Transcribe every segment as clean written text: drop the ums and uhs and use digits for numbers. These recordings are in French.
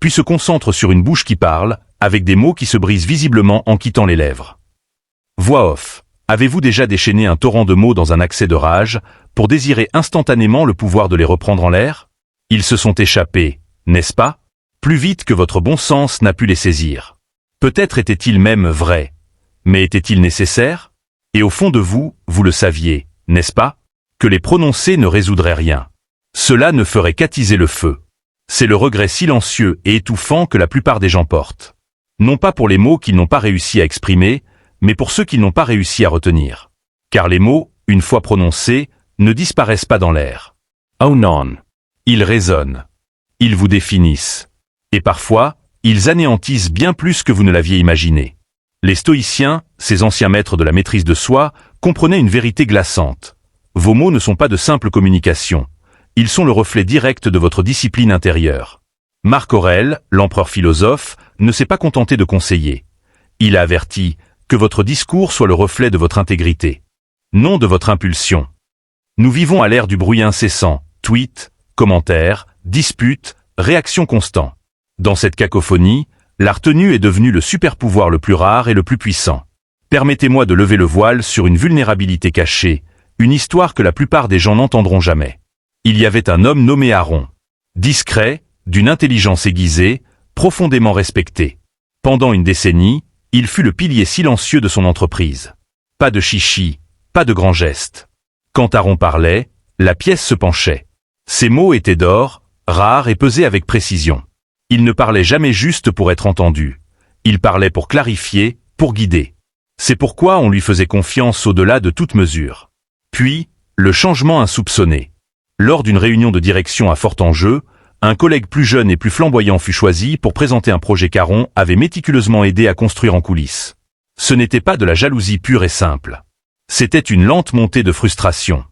puis se concentre sur une bouche qui parle, avec des mots qui se brisent visiblement en quittant les lèvres. Voix off. Avez-vous déjà déchaîné un torrent de mots dans un accès de rage, pour désirer instantanément le pouvoir de les reprendre en l'air? Ils se sont échappés, n'est-ce pas? Plus vite que votre bon sens n'a pu les saisir. Peut-être étaient-ils même vrais. Mais étaient-ils nécessaires? Et au fond de vous, vous le saviez, n'est-ce pas? Que les prononcer ne résoudrait rien. Cela ne ferait qu'attiser le feu. C'est le regret silencieux et étouffant que la plupart des gens portent. Non pas pour les mots qu'ils n'ont pas réussi à exprimer, mais pour ceux qu'ils n'ont pas réussi à retenir. Car les mots, une fois prononcés, ne disparaissent pas dans l'air. Oh non. Ils résonnent. Ils vous définissent. Et parfois, ils anéantissent bien plus que vous ne l'aviez imaginé. Les stoïciens, ces anciens maîtres de la maîtrise de soi, comprenaient une vérité glaçante. Vos mots ne sont pas de simples communications. Ils sont le reflet direct de votre discipline intérieure. Marc Aurèle, l'empereur philosophe, ne s'est pas contenté de conseiller. Il a averti que votre discours soit le reflet de votre intégrité, non de votre impulsion. Nous vivons à l'ère du bruit incessant, tweets, commentaires, disputes, réactions constants. Dans cette cacophonie, la retenue est devenue le super-pouvoir le plus rare et le plus puissant. Permettez-moi de lever le voile sur une vulnérabilité cachée, une histoire que la plupart des gens n'entendront jamais. Il y avait un homme nommé Aaron. Discret, d'une intelligence aiguisée, profondément respecté. Pendant une décennie, il fut le pilier silencieux de son entreprise. Pas de chichi, pas de grands gestes. Quand Aaron parlait, la pièce se penchait. Ses mots étaient d'or, rares et pesés avec précision. Il ne parlait jamais juste pour être entendu. Il parlait pour clarifier, pour guider. C'est pourquoi on lui faisait confiance au-delà de toute mesure. Puis, le changement insoupçonné. Lors d'une réunion de direction à fort enjeu, un collègue plus jeune et plus flamboyant fut choisi pour présenter un projet qu'Aaron avait méticuleusement aidé à construire en coulisses. Ce n'était pas de la jalousie pure et simple. C'était une lente montée de frustration.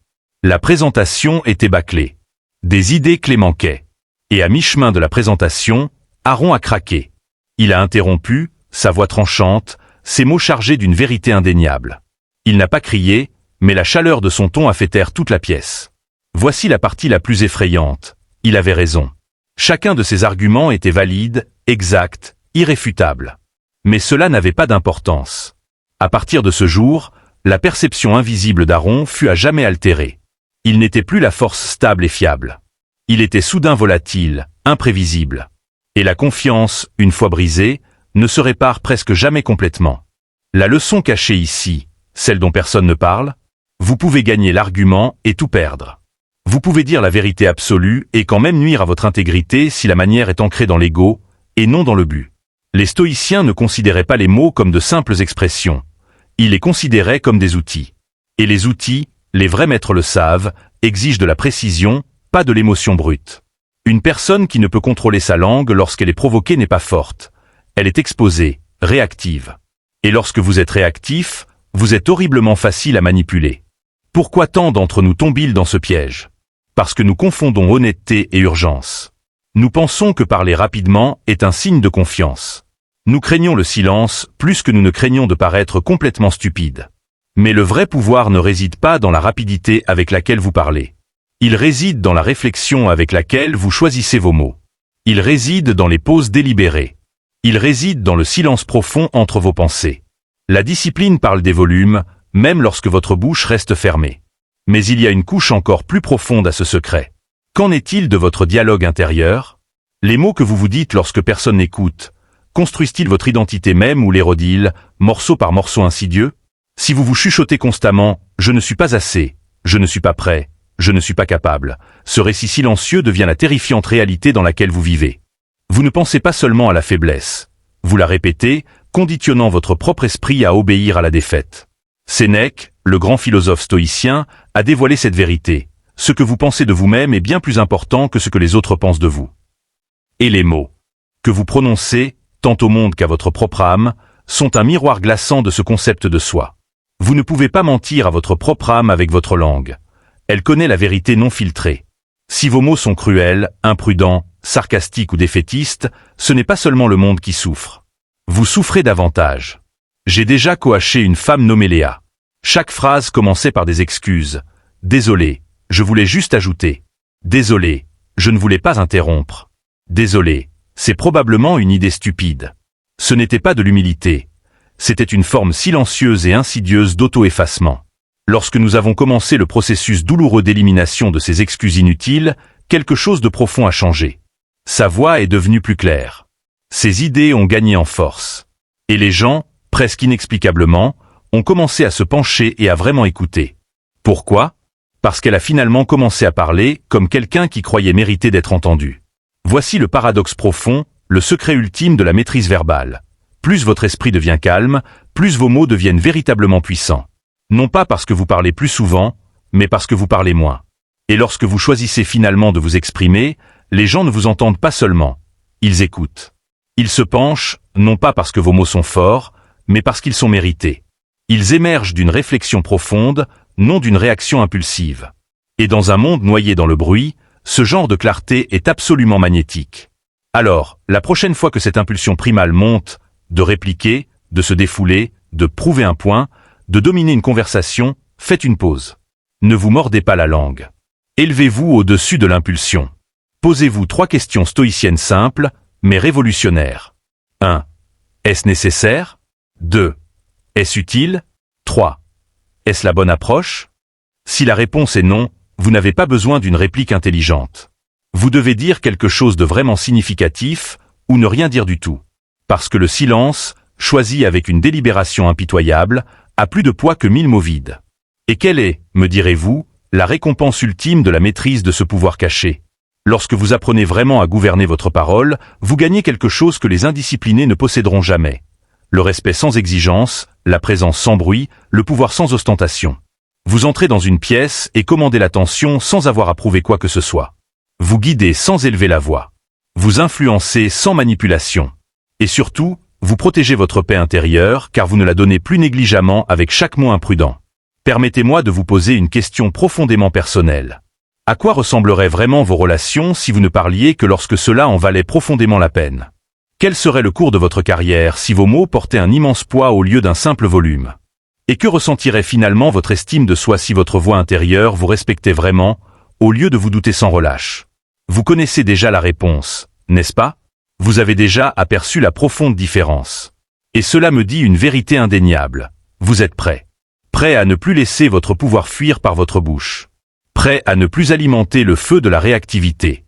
La présentation était bâclée. Des idées clés manquaient. Et à mi-chemin de la présentation, Aaron a craqué. Il a interrompu, sa voix tranchante, ses mots chargés d'une vérité indéniable. Il n'a pas crié, mais la chaleur de son ton a fait taire toute la pièce. Voici la partie la plus effrayante. Il avait raison. Chacun de ses arguments était valide, exact, irréfutable. Mais cela n'avait pas d'importance. À partir de ce jour, la perception invisible d'Aaron fut à jamais altérée. Il n'était plus la force stable et fiable. Il était soudain volatile, imprévisible. Et la confiance, une fois brisée, ne se répare presque jamais complètement. La leçon cachée ici, celle dont personne ne parle, vous pouvez gagner l'argument et tout perdre. Vous pouvez dire la vérité absolue et quand même nuire à votre intégrité si la manière est ancrée dans l'ego, et non dans le but. Les stoïciens ne considéraient pas les mots comme de simples expressions. Ils les considéraient comme des outils. Et les outils, les vrais maîtres le savent, exigent de la précision, pas de l'émotion brute. Une personne qui ne peut contrôler sa langue lorsqu'elle est provoquée n'est pas forte. Elle est exposée, réactive. Et lorsque vous êtes réactif, vous êtes horriblement facile à manipuler. Pourquoi tant d'entre nous tombent-ils dans ce piège? Parce que nous confondons honnêteté et urgence. Nous pensons que parler rapidement est un signe de confiance. Nous craignons le silence plus que nous ne craignons de paraître complètement stupides. Mais le vrai pouvoir ne réside pas dans la rapidité avec laquelle vous parlez. Il réside dans la réflexion avec laquelle vous choisissez vos mots. Il réside dans les pauses délibérées. Il réside dans le silence profond entre vos pensées. La discipline parle des volumes, même lorsque votre bouche reste fermée. Mais il y a une couche encore plus profonde à ce secret. Qu'en est-il de votre dialogue intérieur? Les mots que vous vous dites lorsque personne n'écoute, construisent-ils votre identité même ou l'érodent, morceau par morceau insidieux? Si vous vous chuchotez constamment « je ne suis pas assez »,« je ne suis pas prêt »,« je ne suis pas capable », ce récit silencieux devient la terrifiante réalité dans laquelle vous vivez. Vous ne pensez pas seulement à la faiblesse. Vous la répétez, conditionnant votre propre esprit à obéir à la défaite. Sénèque, le grand philosophe stoïcien, a dévoilé cette vérité. Ce que vous pensez de vous-même est bien plus important que ce que les autres pensent de vous. Et les mots que vous prononcez, tant au monde qu'à votre propre âme, sont un miroir glaçant de ce concept de soi. Vous ne pouvez pas mentir à votre propre âme avec votre langue. Elle connaît la vérité non filtrée. Si vos mots sont cruels, imprudents, sarcastiques ou défaitistes, ce n'est pas seulement le monde qui souffre. Vous souffrez davantage. J'ai déjà coaché une femme nommée Léa. Chaque phrase commençait par des excuses. « Désolé, je voulais juste ajouter. »« Désolé, je ne voulais pas interrompre. »« Désolé, C'est probablement une idée stupide. Ce n'était pas de l'humilité. C'était une forme silencieuse et insidieuse d'auto-effacement. Lorsque nous avons commencé le processus douloureux d'élimination de ces excuses inutiles, quelque chose de profond a changé. Sa voix est devenue plus claire. Ses idées ont gagné en force. Et les gens, presque inexplicablement, ont commencé à se pencher et à vraiment écouter. Pourquoi ? Parce qu'elle a finalement commencé à parler comme quelqu'un qui croyait mériter d'être entendu. Voici le paradoxe profond, le secret ultime de la maîtrise verbale. Plus votre esprit devient calme, plus vos mots deviennent véritablement puissants. Non pas parce que vous parlez plus souvent, mais parce que vous parlez moins. Et lorsque vous choisissez finalement de vous exprimer, les gens ne vous entendent pas seulement, ils écoutent. Ils se penchent, non pas parce que vos mots sont forts, mais parce qu'ils sont mérités. Ils émergent d'une réflexion profonde, non d'une réaction impulsive. Et dans un monde noyé dans le bruit, ce genre de clarté est absolument magnétique. Alors, la prochaine fois que cette impulsion primale monte, de répliquer, de se défouler, de prouver un point, de dominer une conversation, faites une pause. Ne vous mordez pas la langue. Élevez-vous au-dessus de l'impulsion. Posez-vous 3 questions stoïciennes simples, mais révolutionnaires. 1. Est-ce nécessaire ? 2. Est-ce utile ? 3. Est-ce la bonne approche ? Si la réponse est non, vous n'avez pas besoin d'une réplique intelligente. Vous devez dire quelque chose de vraiment significatif, ou ne rien dire du tout. Parce que le silence, choisi avec une délibération impitoyable, a plus de poids que 1000 mots vides. Et quelle est, me direz-vous, la récompense ultime de la maîtrise de ce pouvoir caché ? Lorsque vous apprenez vraiment à gouverner votre parole, vous gagnez quelque chose que les indisciplinés ne posséderont jamais. Le respect sans exigence, la présence sans bruit, le pouvoir sans ostentation. Vous entrez dans une pièce et commandez l'attention sans avoir à prouver quoi que ce soit. Vous guidez sans élever la voix. Vous influencez sans manipulation. Et surtout, vous protégez votre paix intérieure car vous ne la donnez plus négligemment avec chaque mot imprudent. Permettez-moi de vous poser une question profondément personnelle. À quoi ressembleraient vraiment vos relations si vous ne parliez que lorsque cela en valait profondément la peine ? Quel serait le cours de votre carrière si vos mots portaient un immense poids au lieu d'un simple volume ? Et que ressentirait finalement votre estime de soi si votre voix intérieure vous respectait vraiment, au lieu de vous douter sans relâche ? Vous connaissez déjà la réponse, n'est-ce pas ? Vous avez déjà aperçu la profonde différence. Et cela me dit une vérité indéniable. Vous êtes prêt. Prêt à ne plus laisser votre pouvoir fuir par votre bouche. Prêt à ne plus alimenter le feu de la réactivité.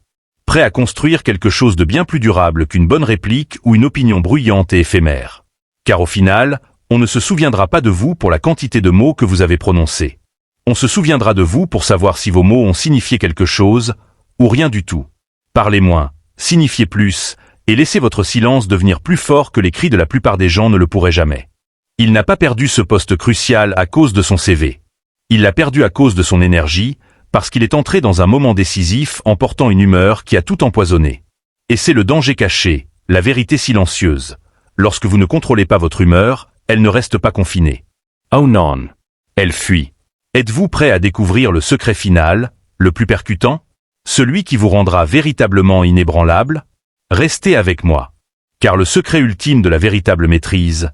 Prêt à construire quelque chose de bien plus durable qu'une bonne réplique ou une opinion bruyante et éphémère. Car au final, on ne se souviendra pas de vous pour la quantité de mots que vous avez prononcés. On se souviendra de vous pour savoir si vos mots ont signifié quelque chose, ou rien du tout. Parlez moins, signifiez plus, et laissez votre silence devenir plus fort que les cris de la plupart des gens ne le pourraient jamais. Il n'a pas perdu ce poste crucial à cause de son CV. Il l'a perdu à cause de son énergie, parce qu'il est entré dans un moment décisif en portant une humeur qui a tout empoisonné. Et c'est le danger caché, la vérité silencieuse. Lorsque vous ne contrôlez pas votre humeur, elle ne reste pas confinée. Oh non. Elle fuit. Êtes-vous prêt à découvrir le secret final, le plus percutant ? Celui qui vous rendra véritablement inébranlable ? Restez avec moi. Car le secret ultime de la véritable maîtrise,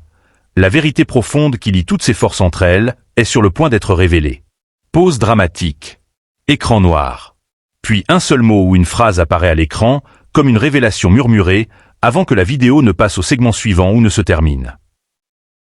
la vérité profonde qui lie toutes ses forces entre elles, est sur le point d'être révélée. Pause dramatique. Écran noir. Puis un seul mot ou une phrase apparaît à l'écran, comme une révélation murmurée, avant que la vidéo ne passe au segment suivant ou ne se termine.